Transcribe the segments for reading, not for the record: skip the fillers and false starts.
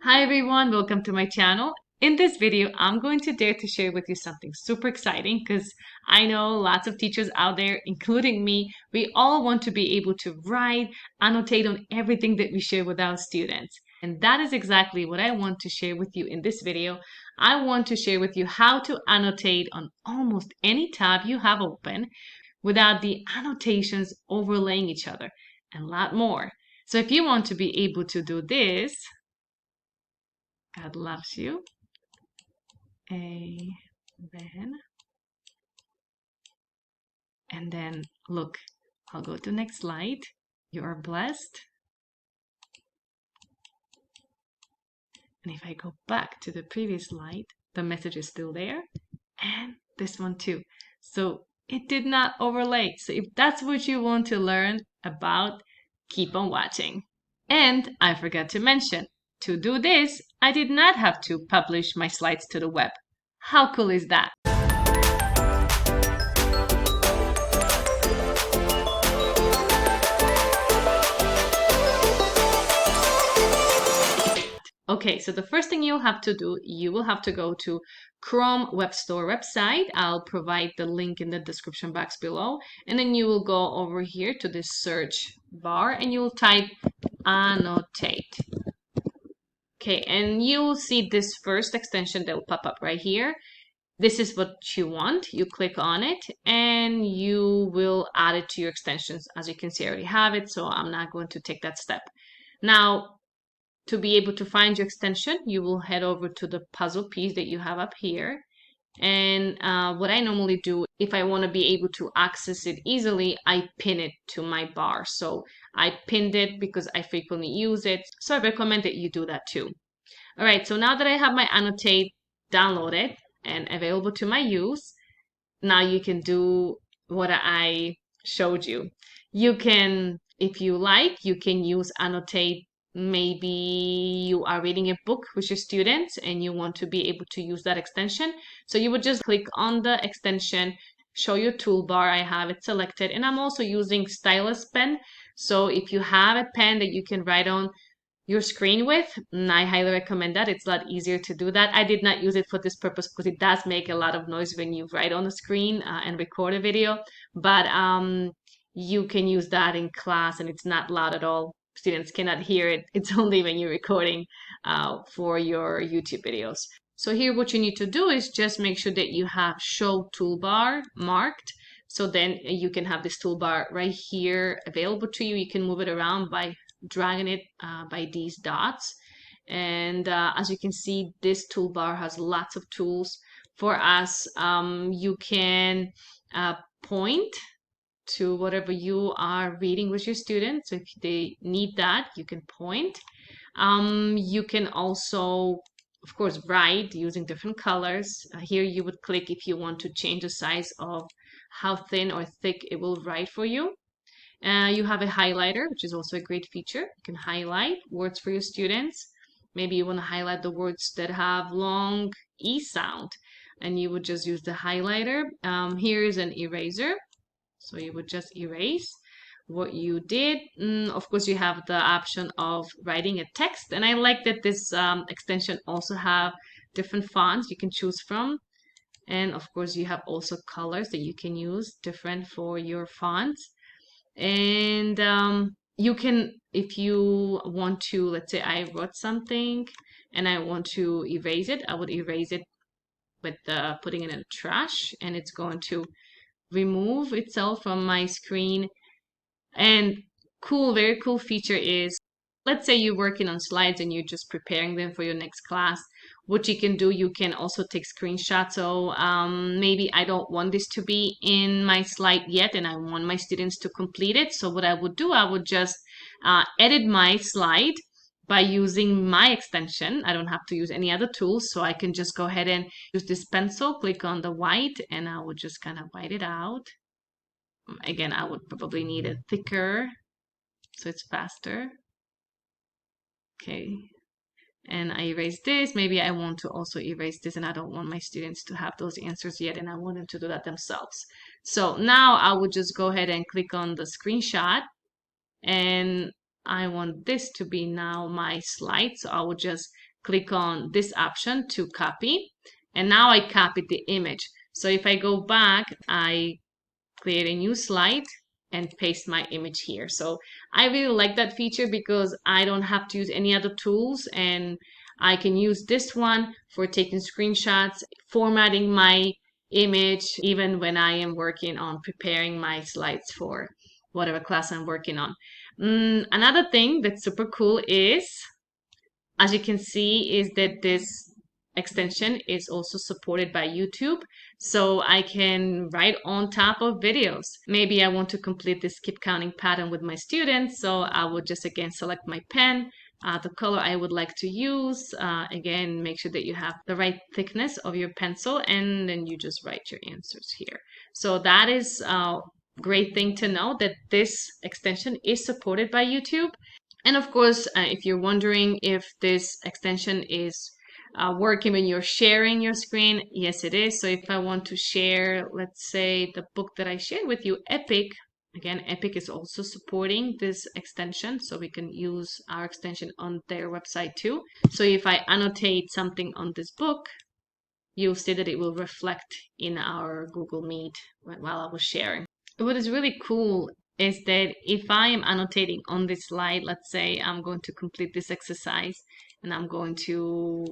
Hi everyone, welcome to my channel. In this video, I'm going to dare to share with you something super exciting because I know lots of teachers out there, including me, we all want to be able to write, annotate on everything that we share with our students. And that is exactly what I want to share with you in this video. I want to share with you how to annotate on almost any tab you have open without the annotations overlaying each other and a lot more. So if you want to be able to do this, God loves you. Amen. And then look, I'll go to next slide. You are blessed. And if I go back to the previous slide, the message is still there. And this one too. So it did not overlay. So if that's what you want to learn about, keep on watching. And I forgot to mention, to do this, I did not have to publish my slides to the web. How cool is that? Okay, so the first thing you'll have to do, you will have to go to Chrome Web Store website. I'll provide the link in the description box below. And then you will go over here to this search bar and you'll type Annotate. Okay, and you'll see this first extension that will pop up right here. This is what you want. You click on it and you will add it to your extensions. As you can see, I already have it, so I'm not going to take that step. Now, to be able to find your extension, you will head over to the puzzle piece that you have up here. And what I normally do, if I want to be able to access it easily, I pin it to my bar. So I pinned it because I frequently use it. So I recommend that you do that too. All right, so now that I have my Annotate downloaded and available to my use, now you can do what I showed you. You can, if you like, you can use Annotate. Maybe you are reading a book with your students and you want to be able to use that extension. So you would just click on the extension, show your toolbar. I have it selected, and I'm also using stylus pen. So if you have a pen that you can write on your screen with, I highly recommend that. It's a lot easier to do that. I did not use it for this purpose because it does make a lot of noise when you write on the screen and record a video, but you can use that in class and it's not loud at all. Students cannot hear it. It's only when you're recording for your YouTube videos. So here what you need to do is just make sure that you have show toolbar marked. So then you can have this toolbar right here available to you. You can move it around by dragging it by these dots. And as you can see, this toolbar has lots of tools for us. You can point to whatever you are reading with your students. So if they need that, you can point. You can also, of course, write using different colors. Here you would click if you want to change the size of how thin or thick it will write for you. You have a highlighter, which is also a great feature. You can highlight words for your students. Maybe you want to highlight the words that have long E sound, and you would just use the highlighter. Here is an eraser. So you would just erase what you did. Of course, you have the option of writing a text. And I like that this extension also have different fonts you can choose from. And of course, you have also colors that you can use different for your fonts. And you can, if you want to, let's say I wrote something and I want to erase it, I would erase it with putting it in the trash, and it's going to remove itself from my screen. And very cool feature is, let's say you're working on slides and you're just preparing them for your next class. What you can do, you can also take screenshots. So maybe I don't want this to be in my slide yet and I want my students to complete it. So what I would do, I would just edit my slide by using my extension. I don't have to use any other tools, so I can just go ahead and use this pencil, click on the white, and I would just kind of white it out. Again, I would probably need it thicker so it's faster. Okay, and I erase this. Maybe I want to also erase this and I don't want my students to have those answers yet and I want them to do that themselves. So now I would just go ahead and click on the screenshot, and I want this to be now my slide. So I would just click on this option to copy. And now I copied the image. So if I go back, I create a new slide and paste my image here. So I really like that feature because I don't have to use any other tools, and I can use this one for taking screenshots, formatting my image, even when I am working on preparing my slides for whatever class I'm working on. Another thing that's super cool is, as you can see, is that this extension is also supported by YouTube. So I can write on top of videos. Maybe I want to complete this skip counting pattern with my students. So I would just again select my pen, the color I would like to use. Again, make sure that you have the right thickness of your pencil, and then you just write your answers here. So that is a great thing to know, that this extension is supported by YouTube. And of course, if you're wondering if this extension is working when you're sharing your screen, yes, it is. So if I want to share, let's say, the book that I shared with you, Epic, again, Epic is also supporting this extension, so we can use our extension on their website too. So if I annotate something on this book, you'll see that it will reflect in our Google Meet while I was sharing. What is really cool is that if I am annotating on this slide, let's say I'm going to complete this exercise and I'm going to,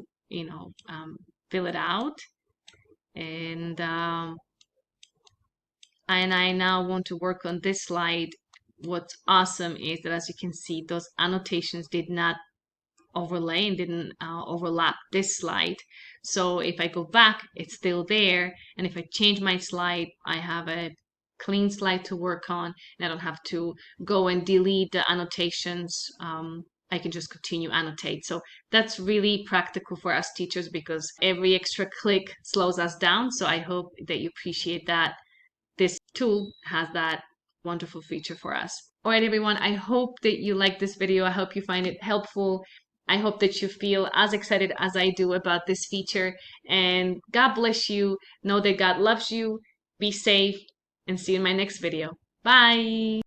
fill it out, and I now want to work on this slide. What's awesome is that, as you can see, those annotations did not overlay and didn't overlap this slide. So if I go back, it's still there. And if I change my slide, I have a clean slide to work on, and I don't have to go and delete the annotations. I can just continue annotate. So that's really practical for us teachers, because every extra click slows us down. So I hope that you appreciate that this tool has that wonderful feature for us. All right, everyone, I hope that you like this video. I hope you find it helpful. I hope that you feel as excited as I do about this feature. And God bless you. Know that God loves you. Be safe, and see you in my next video. Bye.